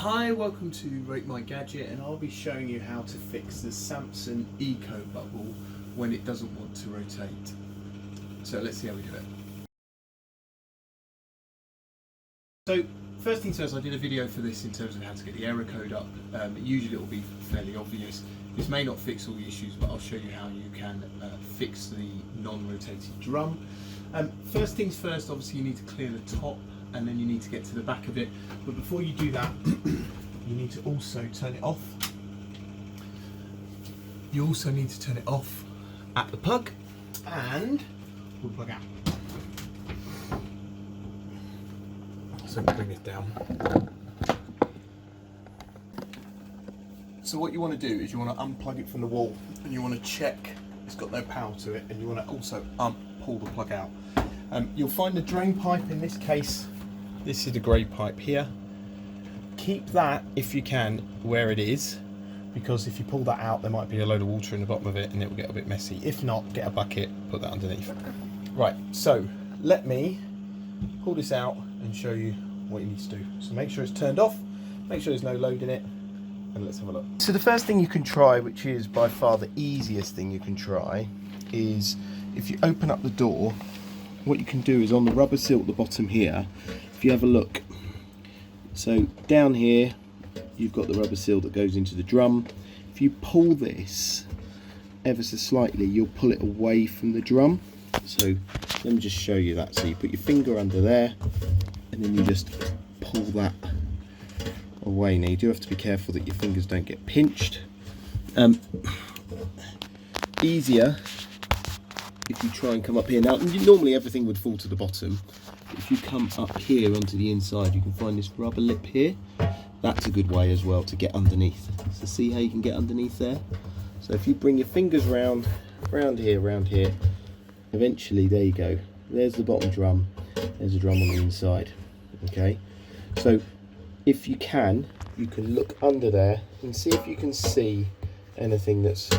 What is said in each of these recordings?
Hi, welcome to Rate My Gadget, and I'll be showing you how to fix the Samsung Ecobubble when it doesn't want to rotate. So let's see how we do it. So first things first, I did a video for this in terms of how to get the error code up. Usually it will be fairly obvious. This may not fix all the issues, but I'll show you how you can fix the non-rotating drum. First things first, obviously you need to clear the top, and then you need to get to the back of it. But before you do that, you need to also turn it off. You also need to turn it off at the plug, and we'll plug out. So bring this down. So what you want to do is you want to unplug it from the wall, and you want to check it's got no power to it, and you want to also pull the plug out. You'll find the drain pipe. In this case, this is the grey pipe here. Keep that, if you can, where it is, because if you pull that out, there might be a load of water in the bottom of it and it will get a bit messy. If not, get a bucket, put that underneath. Right, so let me pull this out and show you what you need to do. So make sure it's turned off, make sure there's no load in it, and let's have a look. So the first thing you can try, which is by far the easiest thing you can try, is if you open up the door, what you can do is on the rubber seal at the bottom here, if you have a look, so down here you've got the rubber seal that goes into the drum. If you pull this ever so slightly, you'll pull it away from the drum. So let me just show you that. So you put your finger under there and then you just pull that away. Now you do have to be careful that your fingers don't get pinched. Easier if you try and come up here. Now normally everything would fall to the bottom. If you come up here onto the inside, you can find this rubber lip here. That's a good way as well to get underneath. So see how you can get underneath there? So if you bring your fingers round here, eventually there you go. There's the bottom drum, there's a drum on the inside. Okay, so if you can look under there and see if you can see anything that's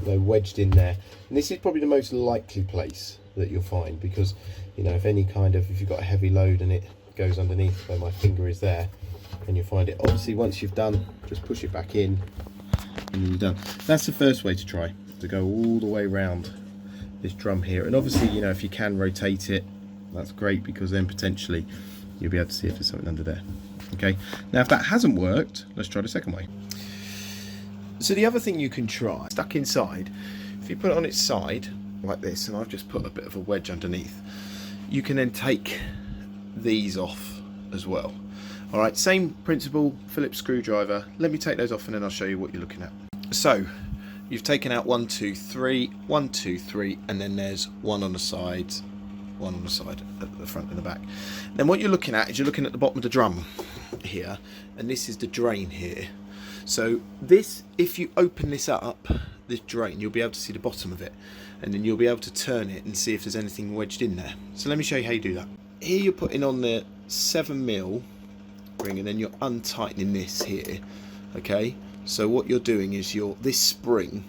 wedged in there. And this is probably the most likely place that you'll find, because if you've got a heavy load and it goes underneath where my finger is there, and you'll find it. Obviously once you've done, just push it back in and you're done. That's the first way to try, to go all the way around this drum here. And obviously if you can rotate it, that's great, because then potentially you'll be able to see if there's something under there. Okay, now if that hasn't worked, let's try the second way. So the other thing you can try, stuck inside, if you put it on its side like this, and I've just put a bit of a wedge underneath, you can then take these off as well. All right, same principle, Phillips screwdriver. Let me take those off and then I'll show you what you're looking at. So you've taken out 1, 2, 3, 1, 2, 3, and then there's one on the side at the front and the back. Then what you're looking at is you're looking at the bottom of the drum here, and this is the drain here. So this, if you open this up, this drain, you'll be able to see the bottom of it, and then you'll be able to turn it and see if there's anything wedged in there. So let me show you how you do that. Here you're putting on the 7mm ring, and then you're untightening this here. Okay, so what you're doing is this spring,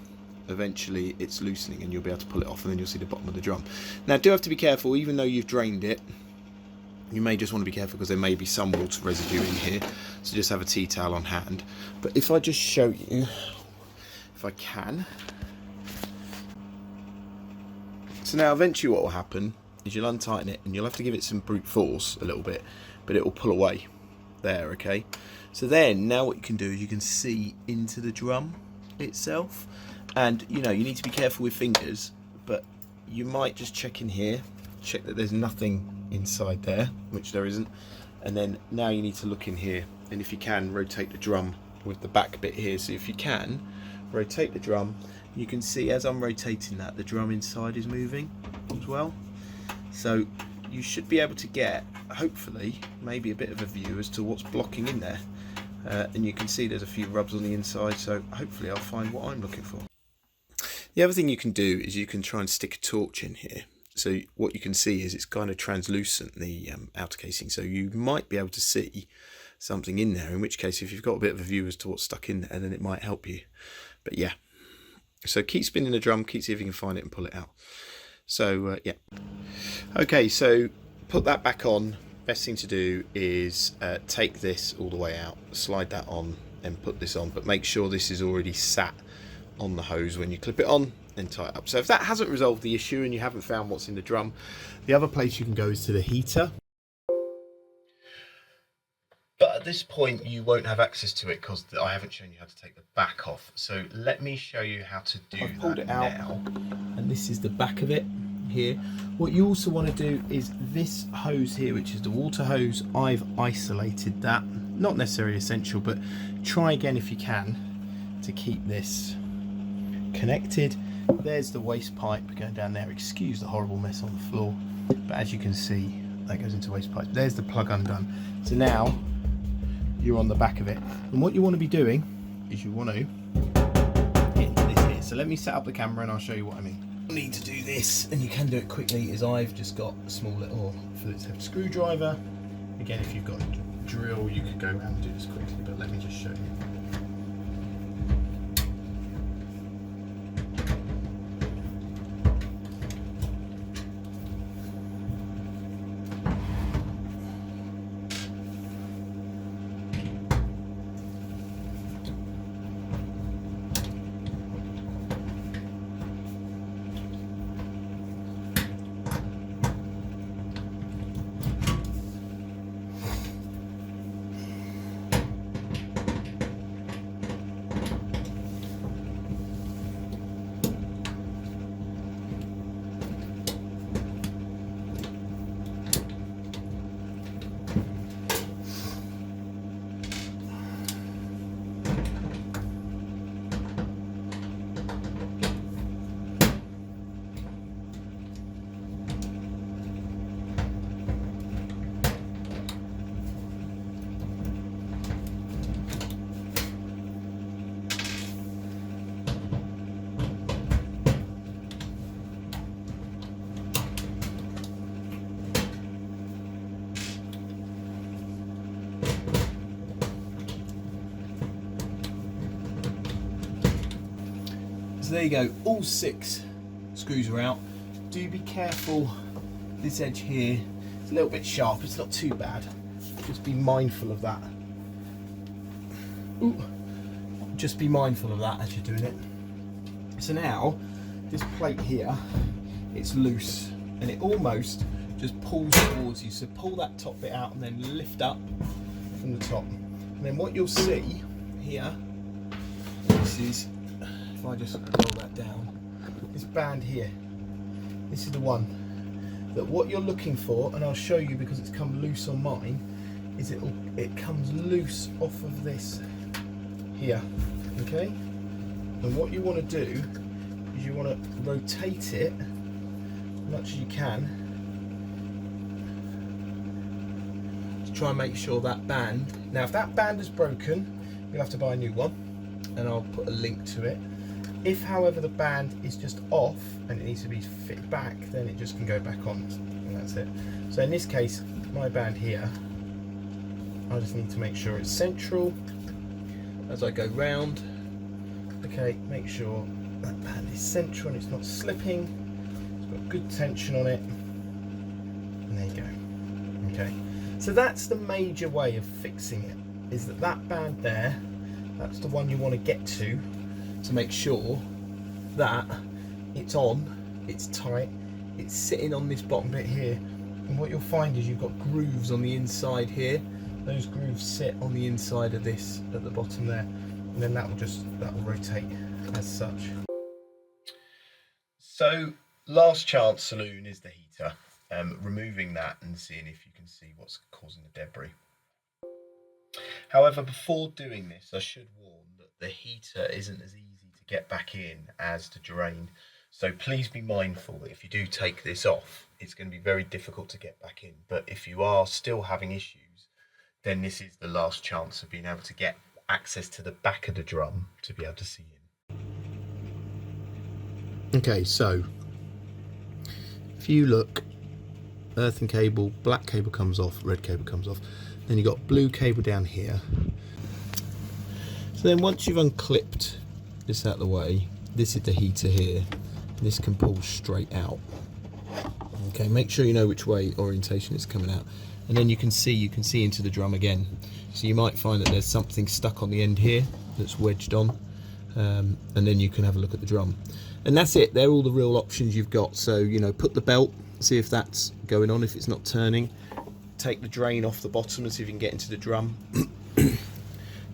eventually it's loosening and you'll be able to pull it off, and then you'll see the bottom of the drum. Now do have to be careful, even though you've drained it, you may just want to be careful because there may be some water residue in here, so just have a tea towel on hand. But if I just show you, if I can. So now eventually what will happen is you'll untighten it and you'll have to give it some brute force a little bit, but it will pull away there. Okay, so then now what you can do is you can see into the drum itself, and you need to be careful with fingers, but you might just check in here, check that there's nothing inside there, which there isn't, and then now you need to look in here, and if you can, rotate the drum with the back bit here. So if you can rotate the drum, you can see as I'm rotating that, the drum inside is moving as well. So you should be able to get, hopefully, maybe a bit of a view as to what's blocking in there, and you can see there's a few rubs on the inside, so hopefully I'll find what I'm looking for. The other thing you can do is you can try and stick a torch in here. So what you can see is it's kind of translucent, the outer casing, so you might be able to see something in there, in which case if you've got a bit of a view as to what's stuck in there, then it might help you. But yeah, so keep spinning the drum, keep see if you can find it and pull it out. So yeah, okay, so put that back on, best thing to do is take this all the way out, slide that on and put this on, but make sure this is already sat on the hose when you clip it on, and tie it up. So if that hasn't resolved the issue and you haven't found what's in the drum, the other place you can go is to the heater. But at this point you won't have access to it because I haven't shown you how to take the back off. So let me show you how to do that. I've pulled it out now, and this is the back of it here. What you also want to do is this hose here, which is the water hose, I've isolated that. Not necessarily essential, but try again if you can to keep this connected. There's the waste pipe going down there. Excuse the horrible mess on the floor, but as you can see, that goes into waste pipe. There's the plug undone. So now you're on the back of it, and what you want to be doing is you want to get into this here. So let me set up the camera and I'll show you what I mean. You need to do this, and you can do it quickly, is I've just got a small little Phillips head screwdriver. Again, if you've got a drill you could go around and do this quickly, but let me just show you. So there you go, all 6 screws are out. Do be careful, this edge here, it's a little bit sharp, it's not too bad. Just be mindful of that. Ooh. Just be mindful of that as you're doing it. So now, this plate here, it's loose, and it almost just pulls towards you. So pull that top bit out and then lift up from the top. And then what you'll see here, this is, if I just roll that down, this band here, this is the one that what you're looking for, and I'll show you because it's come loose on mine, is it comes loose off of this here, okay? And what you want to do is you want to rotate it as much as you can to try and make sure that band, now if that band is broken, you'll have to buy a new one, and I'll put a link to it. If, however, the band is just off and it needs to be fit back, then it just can go back on, and that's it. So in this case, my band here, I just need to make sure it's central as I go round. Okay, make sure that band is central and it's not slipping. It's got good tension on it, and there you go. Okay, so that's the major way of fixing it, is that band there, that's the one you want to get to make sure that it's on, it's tight, it's sitting on this bottom bit here. And what you'll find is you've got grooves on the inside here. Those grooves sit on the inside of this at the bottom there, and then that will rotate as such. So last chance saloon is the heater. Removing that and seeing if you can see what's causing the debris. However, before doing this, I should warn that the heater isn't as easy to get back in as to drain. So please be mindful that if you do take this off, it's going to be very difficult to get back in. But if you are still having issues, then this is the last chance of being able to get access to the back of the drum to be able to see in. Okay, so if you look, earthen cable, black cable comes off, red cable comes off. Then you've got blue cable down here. So then once you've unclipped this out of the way, this is the heater here. This can pull straight out. Okay, make sure you know which way orientation it's coming out. and then you can see into the drum again. So you might find that there's something stuck on the end here that's wedged on, and then you can have a look at the drum. And that's it. They're all the real options you've got. So, you know, put the belt, see if that's going on, if it's not turning. Take the drain off the bottom and see if you can get into the drum.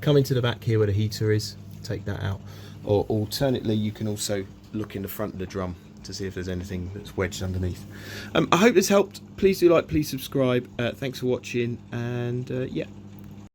Come into the back here where the heater is, take that out. Or alternately, you can also look in the front of the drum to see if there's anything that's wedged underneath. I hope this helped. Please do like, please subscribe. Thanks for watching, and yeah.